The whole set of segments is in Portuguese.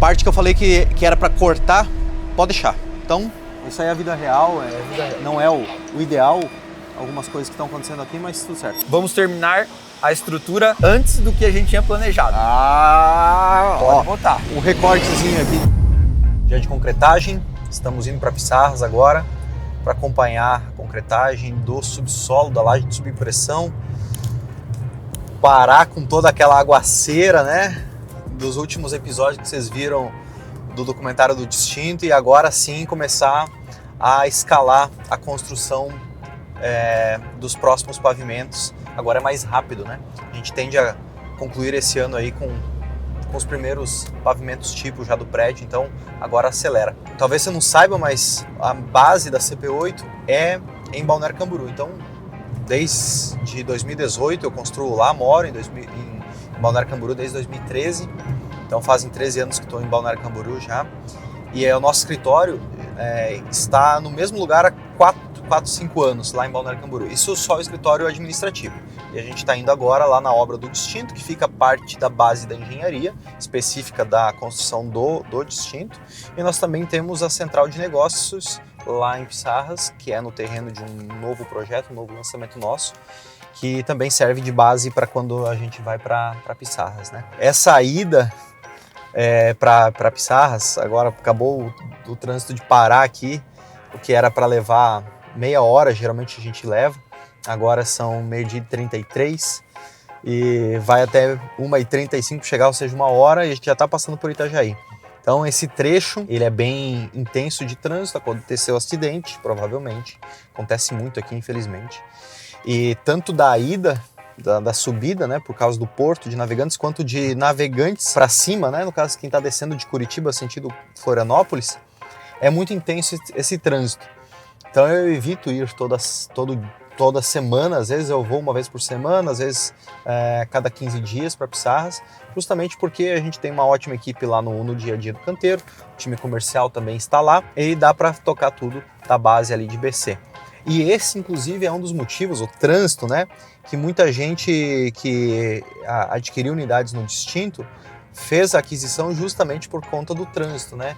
parte que eu falei que era para cortar, pode deixar. Então, isso aí é a vida real, não é o ideal, algumas coisas que estão acontecendo aqui, mas tudo certo. Vamos terminar a estrutura antes do que a gente tinha planejado. Pode botar. Um recortezinho aqui. Dia de concretagem, estamos indo para Pissarras agora para acompanhar a concretagem do subsolo, da laje de subimpressão, parar com toda aquela aguaceira, né, dos últimos episódios que vocês viram do documentário do Distinto, e agora sim começar a escalar a construção dos próximos pavimentos. Agora é mais rápido, né? A gente tende a concluir esse ano aí com os primeiros pavimentos tipo já do prédio, então agora acelera. Talvez você não saiba, mas a base da CP8 é em Balneário Camboriú, então desde 2018 eu construo lá, moro em Balneário Camboriú desde 2013, então fazem 13 anos que estou em Balneário Camboriú já, e o nosso escritório está no mesmo lugar há 4, 5 anos, lá em Balneário Camboriú. Isso só o escritório administrativo. E a gente está indo agora lá na obra do Distinto, que fica parte da base da engenharia específica da construção do Distinto. E nós também temos a central de negócios lá em Pissarras, que é no terreno de um novo projeto, um novo lançamento nosso, que também serve de base para quando a gente vai para Pissarras, né? Essa ida para Pissarras, agora acabou o trânsito de parar aqui, o que era para levar meia hora, geralmente a gente leva, agora são 12h33 e vai até 1h35 chegar, ou seja, 1 hora, e a gente já está passando por Itajaí. Então esse trecho, ele é bem intenso de trânsito, aconteceu acidente, provavelmente, acontece muito aqui, infelizmente, e tanto da ida, da subida, né, por causa do porto de Navegantes, quanto de Navegantes para cima, né, no caso quem está descendo de Curitiba, sentido Florianópolis, é muito intenso esse trânsito. Então eu evito ir toda semana, às vezes eu vou uma vez por semana, às vezes cada 15 dias para Pissarras, justamente porque a gente tem uma ótima equipe lá no dia a dia do canteiro, o time comercial também está lá e dá para tocar tudo da base ali de BC. E esse, inclusive, é um dos motivos, o trânsito, né, que muita gente que adquiriu unidades no Distinto fez a aquisição justamente por conta do trânsito, né?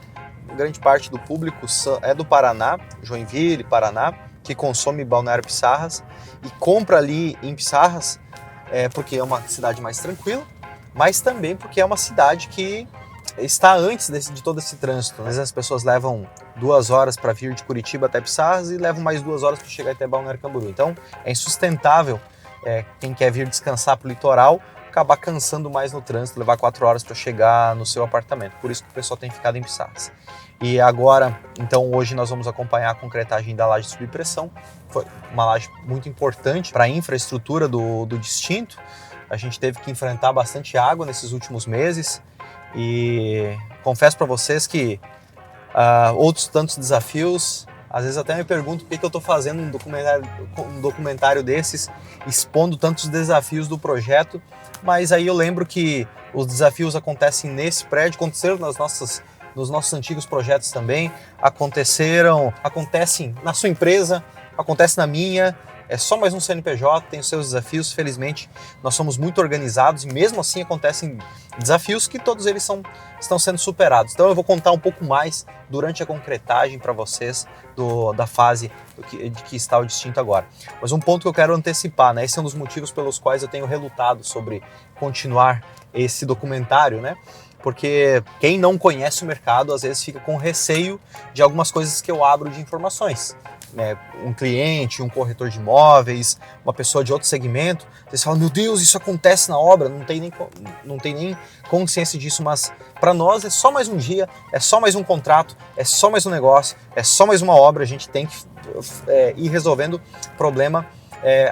Grande parte do público é do Paraná, Joinville, Paraná, que consome Balneário Pissarras e compra ali em Pissarras porque é uma cidade mais tranquila, mas também porque é uma cidade que está antes de todo esse trânsito. Às vezes as pessoas levam 2 horas para vir de Curitiba até Pissarras e levam mais 2 horas para chegar até Balneário Camboriú. Então é insustentável quem quer vir descansar para o litoral acabar cansando mais no trânsito, levar 4 horas para chegar no seu apartamento. Por isso que o pessoal tem ficado em Pissarras. E agora, então hoje nós vamos acompanhar a concretagem da laje de subimpressão. Foi uma laje muito importante para a infraestrutura do Distinto. A gente teve que enfrentar bastante água nesses últimos meses e confesso para vocês que outros tantos desafios. Às vezes até me pergunto por que eu estou fazendo um documentário desses, expondo tantos desafios do projeto, mas aí eu lembro que os desafios acontecem nesse prédio, aconteceram nos nossos antigos projetos também, acontecem na sua empresa, acontece na minha. É só mais um CNPJ, tem os seus desafios, felizmente nós somos muito organizados e mesmo assim acontecem desafios que todos eles estão sendo superados. Então eu vou contar um pouco mais durante a concretagem para vocês da fase de que está o Distinto agora. Mas um ponto que eu quero antecipar, né? Esse é um dos motivos pelos quais eu tenho relutado sobre continuar esse documentário, né? Porque quem não conhece o mercado às vezes fica com receio de algumas coisas que eu abro de informações. Um cliente, um corretor de imóveis, uma pessoa de outro segmento, vocês falam, meu Deus, isso acontece na obra, não tem nem consciência disso, mas para nós é só mais um dia, é só mais um contrato, é só mais um negócio, é só mais uma obra, a gente tem que ir resolvendo problema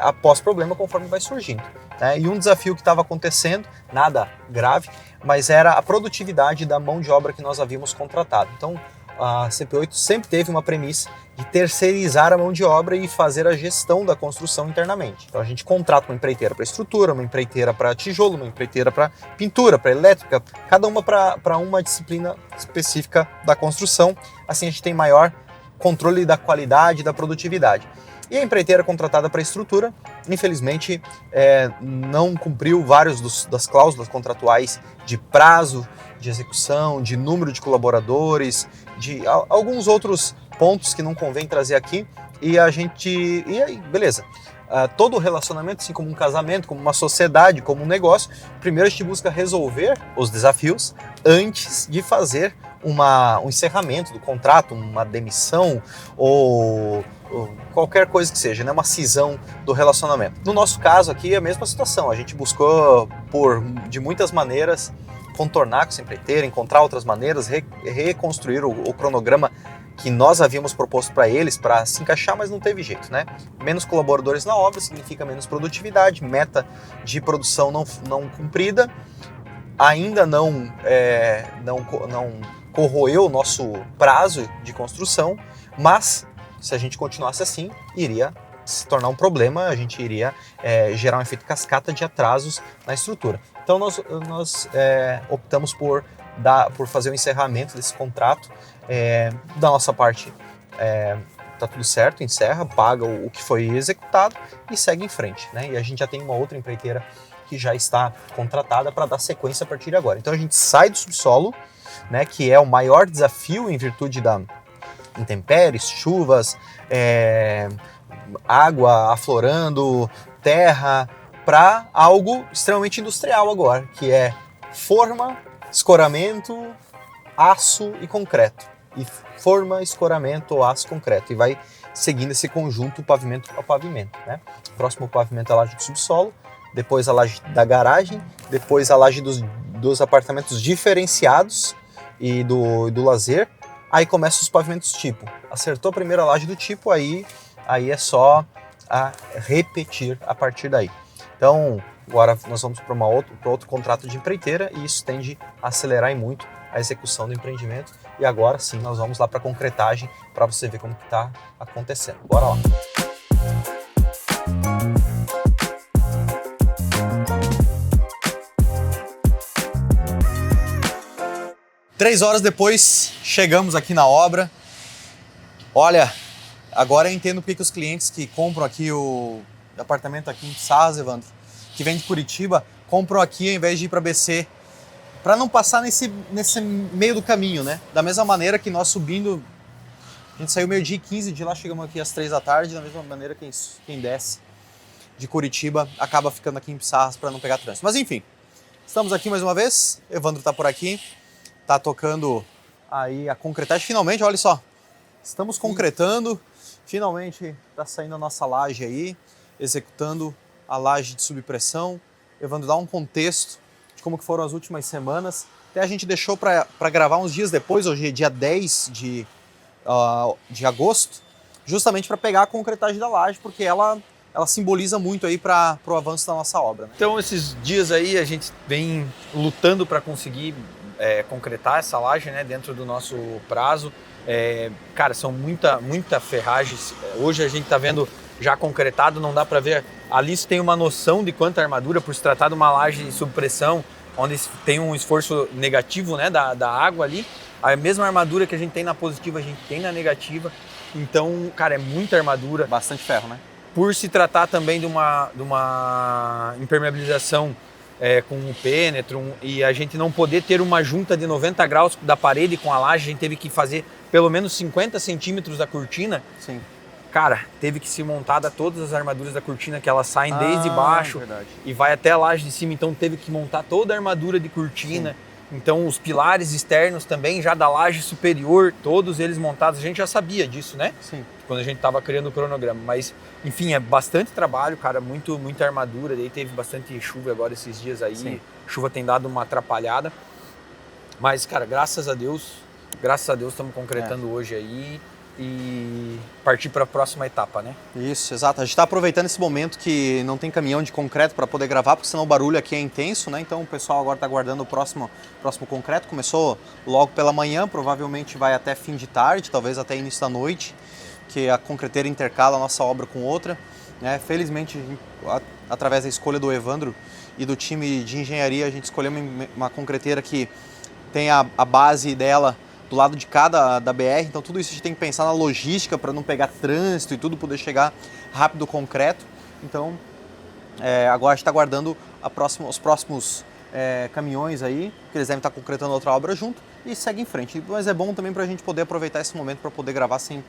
após problema conforme vai surgindo. Né? E um desafio que estava acontecendo, nada grave, mas era a produtividade da mão de obra que nós havíamos contratado. Então, a CP8 sempre teve uma premissa de terceirizar a mão de obra e fazer a gestão da construção internamente. Então a gente contrata uma empreiteira para estrutura, uma empreiteira para tijolo, uma empreiteira para pintura, para elétrica, cada uma para uma disciplina específica da construção. Assim a gente tem maior controle da qualidade e da produtividade. E a empreiteira contratada para a estrutura, infelizmente, não cumpriu vários das cláusulas contratuais de prazo de execução, de número de colaboradores, de alguns outros pontos que não convém trazer aqui. E aí, beleza. Todo relacionamento, assim como um casamento, como uma sociedade, como um negócio, primeiro a gente busca resolver os desafios antes de fazer um encerramento do contrato, uma demissão ou qualquer coisa que seja, né? Uma cisão do relacionamento. No nosso caso aqui é a mesma situação, a gente buscou de muitas maneiras contornar com essa empreiteira, encontrar outras maneiras, reconstruir o cronograma que nós havíamos proposto para eles, para se encaixar, mas não teve jeito, né? Menos colaboradores na obra significa menos produtividade, meta de produção não cumprida, ainda não corroeu o nosso prazo de construção, mas se a gente continuasse assim, iria se tornar um problema, a gente iria gerar um efeito cascata de atrasos na estrutura. Então nós optamos por fazer o encerramento desse contrato. Da nossa parte, tá tudo certo, encerra, paga o que foi executado e segue em frente, né? E a gente já tem uma outra empreiteira que já está contratada para dar sequência a partir de agora. Então a gente sai do subsolo, né, que é o maior desafio em virtude da intempéries, chuvas, água aflorando, terra, para algo extremamente industrial agora, que é forma, escoramento, aço e concreto. E forma, escoramento, aço, concreto. E vai seguindo esse conjunto pavimento a pavimento, né? Próximo pavimento é a laje do subsolo, depois a laje da garagem, depois a laje dos apartamentos diferenciados e do lazer. Aí começam os pavimentos tipo. Acertou a primeira laje do tipo, aí é só repetir a partir daí. Então, agora nós vamos para outro contrato de empreiteira e isso tende a acelerar e muito a execução do empreendimento. E agora sim, nós vamos lá para a concretagem para você ver como que está acontecendo. Bora lá! Três horas depois, chegamos aqui na obra. Olha, agora eu entendo porque os clientes que compram aqui o apartamento aqui em Pissarras, Evandro, que vem de Curitiba, compram aqui ao invés de ir para BC, para não passar nesse meio do caminho, né? Da mesma maneira que nós subindo, a gente saiu meio-dia e 15, de lá chegamos aqui às 3 da tarde, da mesma maneira quem desce de Curitiba acaba ficando aqui em Pissarras para não pegar trânsito. Mas enfim, estamos aqui mais uma vez, Evandro está por aqui, está tocando aí a concretagem, finalmente, olha só, estamos concretando, finalmente está saindo a nossa laje aí, executando a laje de subpressão. Evandro, dá um contexto de como que foram as últimas semanas. Até a gente deixou para gravar uns dias depois, hoje é dia 10 de agosto, justamente para pegar a concretagem da laje, porque ela simboliza muito aí para o avanço da nossa obra, né? Então esses dias aí a gente vem lutando para conseguir concretar essa laje, né, dentro do nosso prazo. Cara, são muita ferragem. Hoje a gente está vendo já concretado, não dá para ver. Ali você tem uma noção de quanta armadura, por se tratar de uma laje sob pressão, onde tem um esforço negativo, né, da água ali. A mesma armadura que a gente tem na positiva, a gente tem na negativa. Então, cara, é muita armadura. Bastante ferro, né? Por se tratar também de uma impermeabilização com o pênetro, e a gente não poder ter uma junta de 90 graus da parede com a laje, a gente teve que fazer pelo menos 50 centímetros da cortina. Sim. Cara, teve que ser montada todas as armaduras da cortina, que elas saem desde baixo verdade. E vai até a laje de cima, então teve que montar toda a armadura de cortina. Sim. Então os pilares externos também, já da laje superior, todos eles montados, a gente já sabia disso, né? Sim. Quando a gente estava criando o cronograma, mas enfim, é bastante trabalho, cara, muita armadura, daí teve bastante chuva agora esses dias aí. Sim. Chuva tem dado uma atrapalhada, mas cara, graças a Deus estamos concretando hoje aí e partir para a próxima etapa, né? Isso, exato. A gente está aproveitando esse momento que não tem caminhão de concreto para poder gravar, porque senão o barulho aqui é intenso, né? Então o pessoal agora está aguardando o próximo concreto. Começou logo pela manhã, provavelmente vai até fim de tarde, talvez até início da noite, que a concreteira intercala a nossa obra com outra, né? Felizmente, através da escolha do Evandro e do time de engenharia, a gente escolheu uma concreteira que tem a base dela do lado de cada da BR, então tudo isso a gente tem que pensar na logística para não pegar trânsito e tudo, poder chegar rápido o concreto. Então, agora a gente está aguardando os próximos caminhões aí, que eles devem estar concretando outra obra junto, e segue em frente. Mas é bom também para a gente poder aproveitar esse momento para poder gravar sem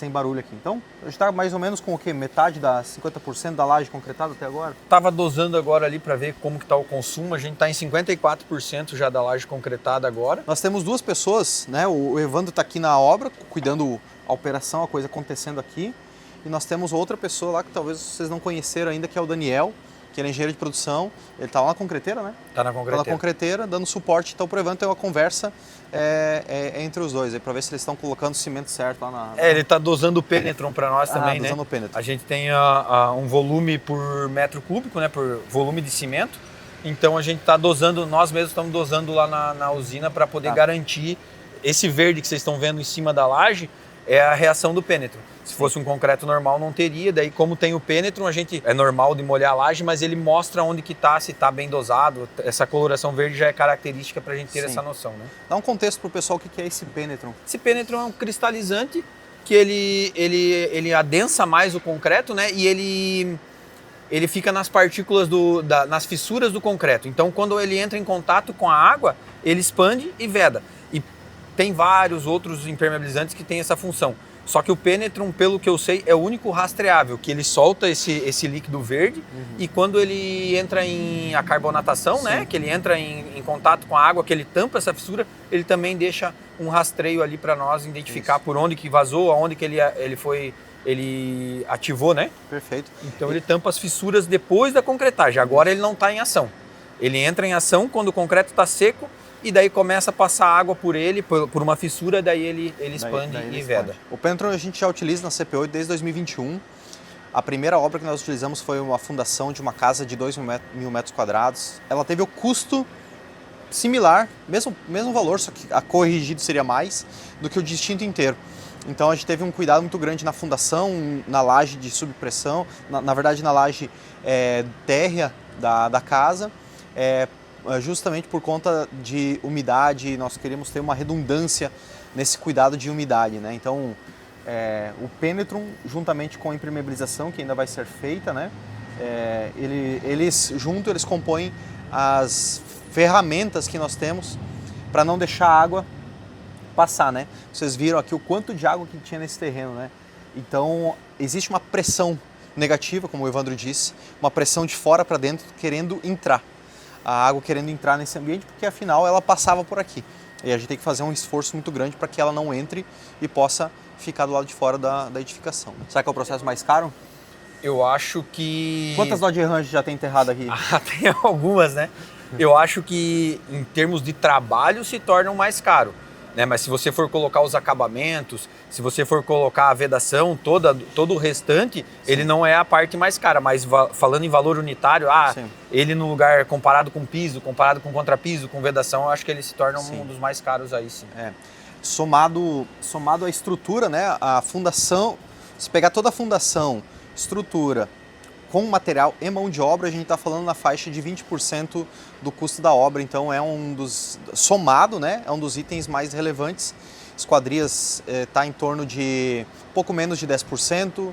barulho aqui. Então, a gente está mais ou menos com o quê? Metade da 50% da laje concretada até agora? Tava dosando agora ali para ver como que tá o consumo, a gente está em 54% já da laje concretada agora. Nós temos 2 pessoas, né? O Evandro está aqui na obra, cuidando a operação, a coisa acontecendo aqui. E nós temos outra pessoa lá que talvez vocês não conheceram ainda, que é o Daniel, que ele é engenheiro de produção. Ele está lá na concreteira, né? Tá na concreteira. Tá na concreteira, dando suporte. Então, por Evandro, tem uma conversa entre os dois, para ver se eles estão colocando o cimento certo lá na... Ele está dosando o Penetron para nós também, né? Dosando o Penetron. A gente tem um volume por metro cúbico, né? Por volume de cimento. Então, a gente está dosando, nós mesmos estamos dosando lá na usina para poder garantir esse verde que vocês estão vendo em cima da laje, é a reação do Penetron. Se fosse um concreto normal, não teria. Daí, como tem o Penetron, é normal de molhar a laje, mas ele mostra onde que tá, se está bem dosado. Essa coloração verde já é característica para a gente ter essa noção, né? Dá um contexto para o pessoal o que é esse Penetron. Esse Penetron é um cristalizante que ele adensa mais o concreto, né? E ele fica nas partículas, nas fissuras do concreto. Então, quando ele entra em contato com a água, ele expande e veda. E tem vários outros impermeabilizantes que têm essa função. Só que o Penetron, pelo que eu sei, é o único rastreável, que ele solta esse líquido verde e quando ele entra em acarbonatação, né, que ele entra em contato com a água, que ele tampa essa fissura, ele também deixa um rastreio ali para nós identificar por onde que vazou, aonde que ele ativou, né? Perfeito. Então ele tampa as fissuras depois da concretagem. Agora ele não está em ação. Ele entra em ação quando o concreto está seco, e daí começa a passar água por ele, por uma fissura, daí ele expande e veda. O Penetron a gente já utiliza na CP8 desde 2021. A primeira obra que nós utilizamos foi uma fundação de uma casa de 2.000 metros quadrados. Ela teve o custo similar, mesmo valor, só que a corrigido seria mais do que o distinto inteiro. Então a gente teve um cuidado muito grande na fundação, na laje de subpressão, na verdade na laje térrea da casa, justamente por conta de umidade. Nós queríamos ter uma redundância nesse cuidado de umidade, né? Então, o Penetron, juntamente com a impermeabilização, que ainda vai ser feita, né? Eles compõem as ferramentas que nós temos para não deixar a água passar, né? Vocês viram aqui o quanto de água que tinha nesse terreno, né? Então, existe uma pressão negativa, como o Evandro disse, uma pressão de fora para dentro querendo entrar. A água querendo entrar nesse ambiente, porque afinal ela passava por aqui. E a gente tem que fazer um esforço muito grande para que ela não entre e possa ficar do lado de fora da edificação. Será que é o processo mais caro? Eu acho que... Quantas Dodge Ram já tem enterrado aqui? Tem algumas, né? Eu acho que em termos de trabalho se tornam mais caro, né? Mas se você for colocar os acabamentos, se você for colocar a vedação, todo o restante, ele não é a parte mais cara. Mas falando em valor unitário, ele no lugar comparado com piso, comparado com contrapiso, com vedação, eu acho que ele se torna um dos mais caros aí, sim. Somado à estrutura, né? A fundação, se pegar toda a fundação, estrutura, com material e mão de obra, a gente está falando na faixa de 20% do custo da obra. Então somado, né? É um dos itens mais relevantes. Esquadrias está em torno de pouco menos de 10%.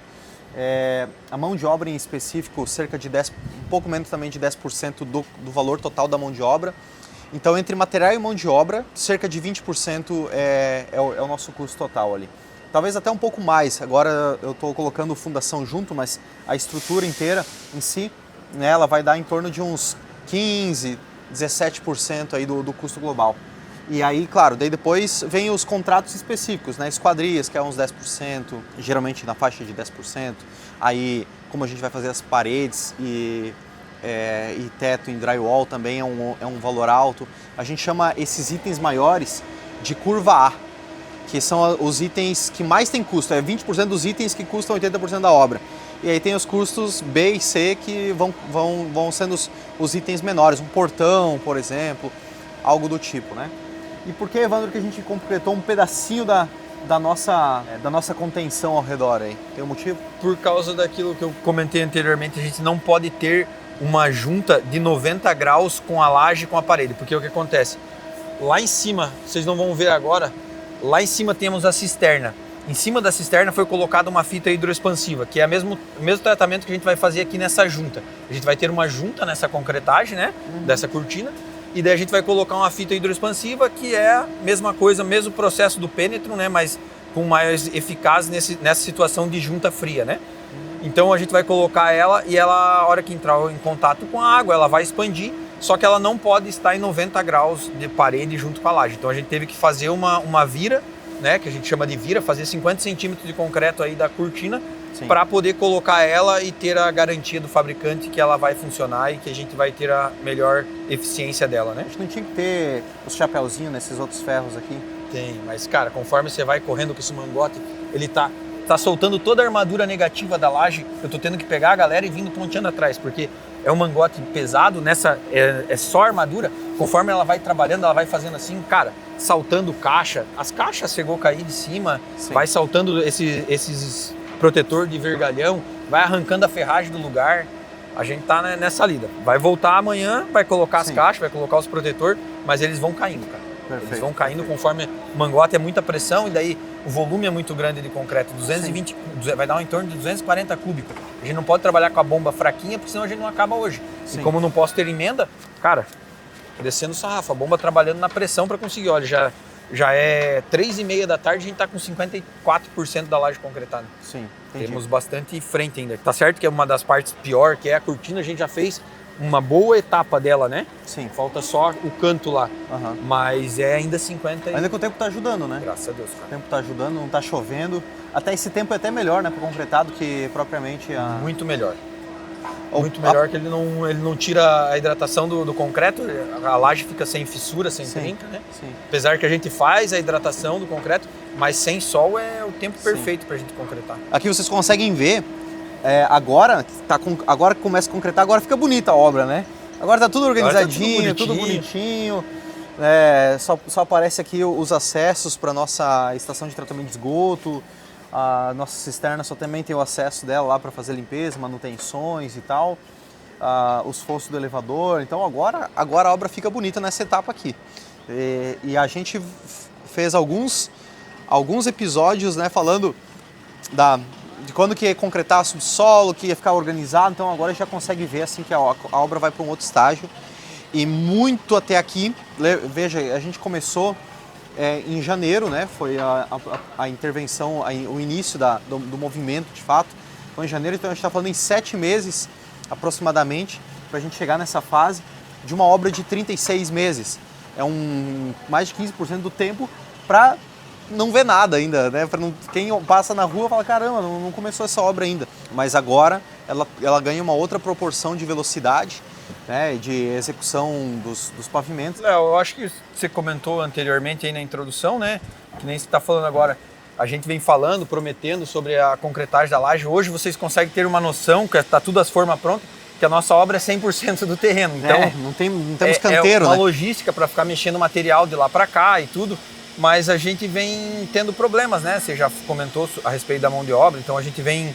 A mão de obra em específico, cerca de um pouco menos também de 10% do valor total da mão de obra. Então, entre material e mão de obra, cerca de 20% é o nosso custo total ali. Talvez até um pouco mais. Agora eu estou colocando fundação junto, mas a estrutura inteira em si, né, ela vai dar em torno de uns 15%, 17% aí do custo global. E aí, claro, daí depois vem os contratos específicos, né? Esquadrias, que é uns 10%, geralmente na faixa de 10%. Aí, como a gente vai fazer as paredes e teto em drywall também é um valor alto. A gente chama esses itens maiores de curva A, que são os itens que mais têm custo. É 20% dos itens que custam 80% da obra. E aí tem os custos B e C que vão sendo os itens menores. Um portão, por exemplo, algo do tipo, né? E por que, Evandro, que a gente completou um pedacinho da nossa contenção ao redor aí? Tem um motivo? Por causa daquilo que eu comentei anteriormente, a gente não pode ter uma junta de 90 graus com a laje e com a parede. Porque o que acontece? Lá em cima, vocês não vão ver agora, Lá em cima temos a cisterna. Em cima da cisterna foi colocada uma fita hidroexpansiva, que é o mesmo tratamento que a gente vai fazer aqui nessa junta. A gente vai ter uma junta nessa concretagem, né, dessa cortina, e daí a gente vai colocar uma fita hidroexpansiva, que é a mesma coisa, mesmo processo do Penetron, né, mas com mais eficaz nessa situação de junta fria, né? Então a gente vai colocar ela e ela, a hora que entrar em contato com a água, ela vai expandir, só que ela não pode estar em 90 graus de parede junto com a laje. Então a gente teve que fazer uma vira, né, que a gente chama de vira, fazer 50 centímetros de concreto aí da cortina para poder colocar ela e ter a garantia do fabricante que ela vai funcionar e que a gente vai ter a melhor eficiência dela, né? A gente não tinha que ter os chapéuzinhos nesses outros ferros aqui? Tem, mas cara, conforme você vai correndo com esse mangote, ele tá soltando toda a armadura negativa da laje. Eu tô tendo que pegar a galera e vindo ponteando atrás, porque é um mangote pesado, é só armadura. Conforme ela vai trabalhando, ela vai fazendo assim, cara, saltando caixa. As caixas chegou a cair de cima, vai saltando esses protetor de vergalhão, vai arrancando a ferragem do lugar. A gente tá nessa lida. Vai voltar amanhã, vai colocar as caixas, vai colocar os protetor, mas eles vão caindo, cara. Eles vão caindo conforme o mangote é muita pressão e daí o volume é muito grande de concreto, 220, vai dar em torno de 240 cúbicos. A gente não pode trabalhar com a bomba fraquinha, porque senão a gente não acaba hoje. E como não posso ter emenda, cara, descendo o sarrafo, a bomba trabalhando na pressão para conseguir. Olha, já é 3h30 da tarde, a gente está com 54% da laje concretada. Sim, entendi. Temos bastante frente ainda. Tá certo que é uma das partes pior, que é a cortina, a gente já fez uma boa etapa dela, né? Sim. Falta só o canto lá. Mas é ainda 50. Ainda que o tempo tá ajudando, né? Graças a Deus, cara. O tempo tá ajudando, não tá chovendo. Até esse tempo é até melhor, né, para concretar do que propriamente a... Muito melhor. Muito melhor que ele não tira a hidratação do concreto, a laje fica sem fissura, sem trinca, né? Sim. Apesar que a gente faz a hidratação do concreto, mas sem sol é o tempo perfeito para a gente concretar. Aqui vocês conseguem ver, agora que começa a concretar, agora fica bonita a obra, né? Agora tá tudo organizadinho, tudo bonitinho. Só aparece aqui os acessos para nossa estação de tratamento de esgoto. A nossa cisterna só também tem o acesso dela lá para fazer limpeza, manutenções e tal. Os fossos do elevador. Então agora a obra fica bonita nessa etapa aqui. E a gente fez alguns episódios, né, falando de quando que ia concretar subsolo, que ia ficar organizado. Então agora a gente já consegue ver assim que a obra vai para um outro estágio. E muito até aqui, veja, a gente começou em janeiro, né? Foi a intervenção, o início do movimento, de fato. Foi em janeiro, então a gente está falando em 7 meses, aproximadamente, para a gente chegar nessa fase de uma obra de 36 meses. É mais de 15% do tempo para não ver nada ainda, né? Quem passa na rua fala, caramba, não começou essa obra ainda. Mas agora ela ganha uma outra proporção de velocidade, né, de execução dos pavimentos. Léo, eu acho que você comentou anteriormente aí na introdução, né, que nem você está falando agora, a gente vem falando, prometendo sobre a concretagem da laje. Hoje vocês conseguem ter uma noção, que está tudo as formas prontas, que a nossa obra é 100% do terreno. Então, não temos canteiro, é uma né? logística para ficar mexendo material de lá para cá e tudo, mas a gente vem tendo problemas, né? Você já comentou a respeito da mão de obra, então a gente vem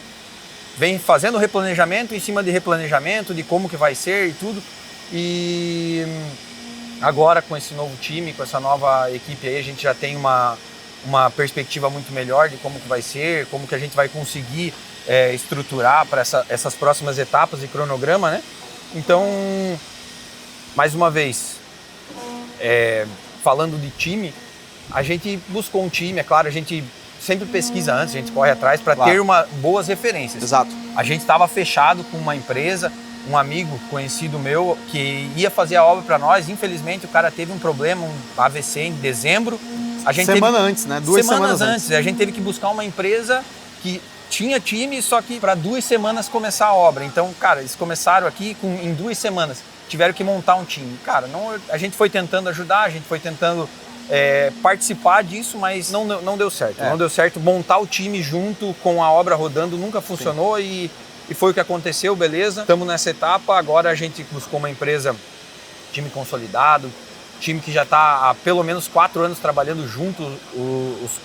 fazendo replanejamento em cima de replanejamento, de como que vai ser e tudo. E agora com esse novo time, com essa nova equipe aí, a gente já tem uma perspectiva muito melhor de como que vai ser, como que a gente vai conseguir estruturar para essas próximas etapas de cronograma, né? Então, mais uma vez, falando de time, a gente buscou um time, é claro, a gente sempre pesquisa antes, a gente corre atrás para ter boas referências. Exato. A gente estava fechado com uma empresa, um amigo conhecido meu que ia fazer a obra para nós. Infelizmente o cara teve um problema, um AVC em dezembro. Antes, né? 2 semanas antes. A gente teve que buscar uma empresa que tinha time, só que para 2 semanas começar a obra. Então, cara, eles começaram aqui em 2 semanas, tiveram que montar um time. Cara, a gente foi tentando ajudar, a gente foi tentando participar disso, mas não deu certo. Não deu certo montar o time junto com a obra rodando, nunca funcionou. E foi o que aconteceu, beleza. Estamos nessa etapa, agora a gente buscou uma empresa, time consolidado, time que já está há pelo menos 4 anos trabalhando junto,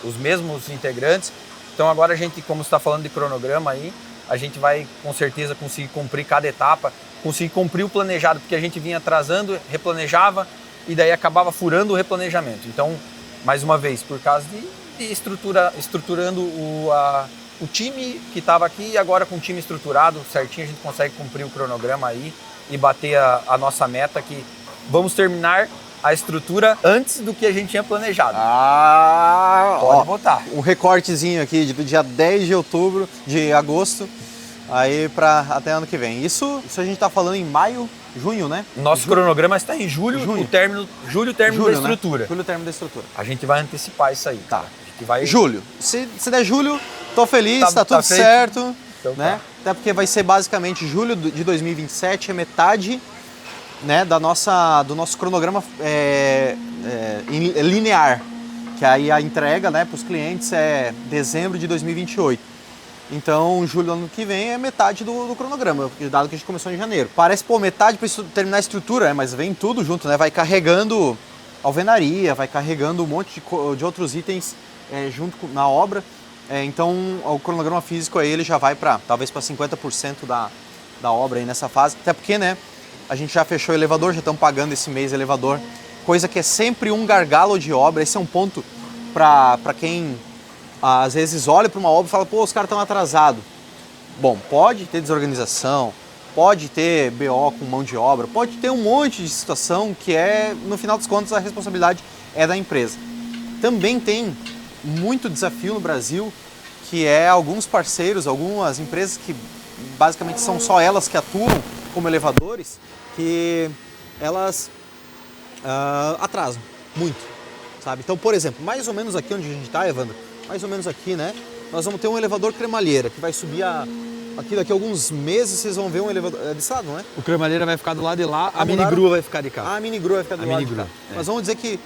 os mesmos integrantes. Então agora a gente, como você está falando de cronograma aí, a gente vai com certeza conseguir cumprir cada etapa, conseguir cumprir o planejado, porque a gente vinha atrasando, replanejava, e daí acabava furando o replanejamento. Então, mais uma vez, por causa de estruturando o time que estava aqui, e agora com o time estruturado certinho, a gente consegue cumprir o cronograma aí e bater a nossa meta, que vamos terminar a estrutura antes do que a gente tinha planejado. Pode botar. Um recortezinho aqui do dia 10 de agosto, aí para até ano que vem. Isso a gente está falando em maio, junho, né? Nosso cronograma está em julho, o término da estrutura. Né? Julho, término da estrutura. A gente vai antecipar isso aí. Tá. A gente vai... Julho. Se der julho, tô feliz, tá tudo certo. Então, né? Tá. Até porque vai ser basicamente julho de 2027, é metade, né, do nosso cronograma linear, que aí a entrega, né, para os clientes é dezembro de 2028. Então, julho do ano que vem é metade do cronograma, dado que a gente começou em janeiro. Parece, metade para terminar a estrutura, mas vem tudo junto, né? Vai carregando alvenaria, vai carregando um monte de outros itens junto na obra. Então, o cronograma físico aí, ele já vai talvez para 50% da obra aí nessa fase. Até porque, né, a gente já fechou o elevador, já estamos pagando esse mês elevador, coisa que é sempre um gargalo de obra. Esse é um ponto para quem às vezes olha para uma obra e fala, os caras estão atrasados. Bom, pode ter desorganização, pode ter BO com mão de obra, pode ter um monte de situação que no final das contas, a responsabilidade é da empresa. Também tem muito desafio no Brasil, que é alguns parceiros, algumas empresas que basicamente são só elas que atuam como elevadores, que elas atrasam muito, sabe? Então, por exemplo, mais ou menos aqui onde a gente está, Evandro, mais ou menos aqui, né? Nós vamos ter um elevador cremalheira que vai subir aqui daqui a alguns meses, vocês vão ver um elevador desse lado, não é? O cremalheira vai ficar do lado de lá, a mini grua vai ficar de cá. A mini grua vai ficar do lado de cá. Mas vamos dizer que,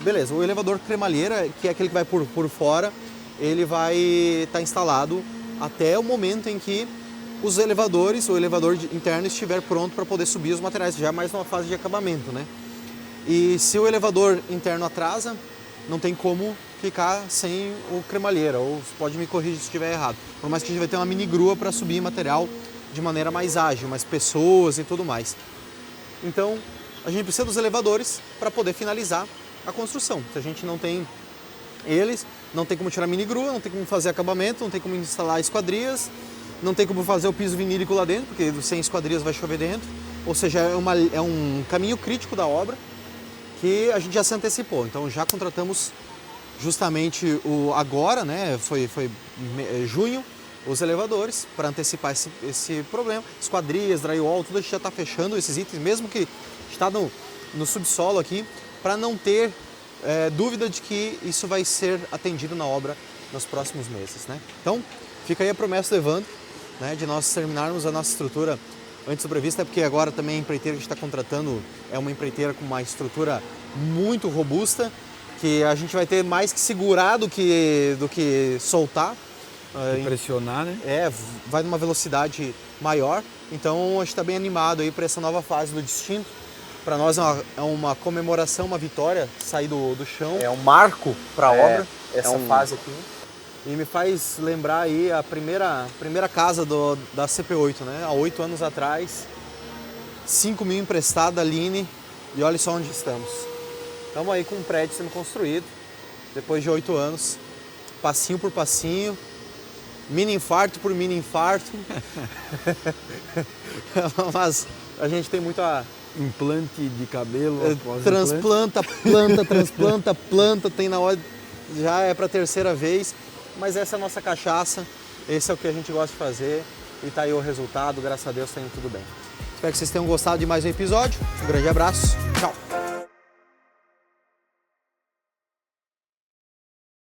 beleza, o elevador cremalheira, que é aquele que vai por fora, ele vai estar instalado até o momento em que o elevador interno estiver pronto para poder subir os materiais, já mais numa fase de acabamento, né? E se o elevador interno atrasa, não tem como ficar sem o cremalheira, ou pode me corrigir se estiver errado. Por mais que a gente vai ter uma mini grua para subir material de maneira mais ágil, mais pessoas e tudo mais. Então, a gente precisa dos elevadores para poder finalizar a construção. Se a gente não tem eles, não tem como tirar a mini grua, não tem como fazer acabamento, não tem como instalar esquadrias, não tem como fazer o piso vinílico lá dentro, porque sem esquadrias vai chover dentro. Ou seja, é um caminho crítico da obra que a gente já se antecipou. Então já contratamos justamente agora, né, foi junho, os elevadores para antecipar esse problema. Esquadrias, drywall, tudo a gente já está fechando esses itens, mesmo que está no subsolo aqui, para não ter dúvida de que isso vai ser atendido na obra nos próximos meses, né? Então, fica aí a promessa do Evandro, né, de nós terminarmos a nossa estrutura antes do previsto, é porque agora também a empreiteira que a gente está contratando é uma empreiteira com uma estrutura muito robusta, que a gente vai ter mais que segurar do que soltar. Pressionar, né? Vai numa velocidade maior, então a gente está bem animado aí para essa nova fase do Distinto. Para nós é uma comemoração, uma vitória, sair do chão. É um marco para a obra, essa fase aqui. E me faz lembrar aí a primeira casa da CP8, né? Há 8 anos atrás, 5 mil emprestado da Line, e olha só onde estamos. Estamos aí com um prédio sendo construído, depois de 8 anos, passinho por passinho, mini infarto por mini infarto. Mas a gente tem muita... Implante de cabelo, transplanta, planta, tem na hora, já é para a terceira vez, mas essa é a nossa cachaça, esse é o que a gente gosta de fazer e tá aí o resultado, graças a Deus tá indo tudo bem. Espero que vocês tenham gostado de mais um episódio, um grande abraço, tchau!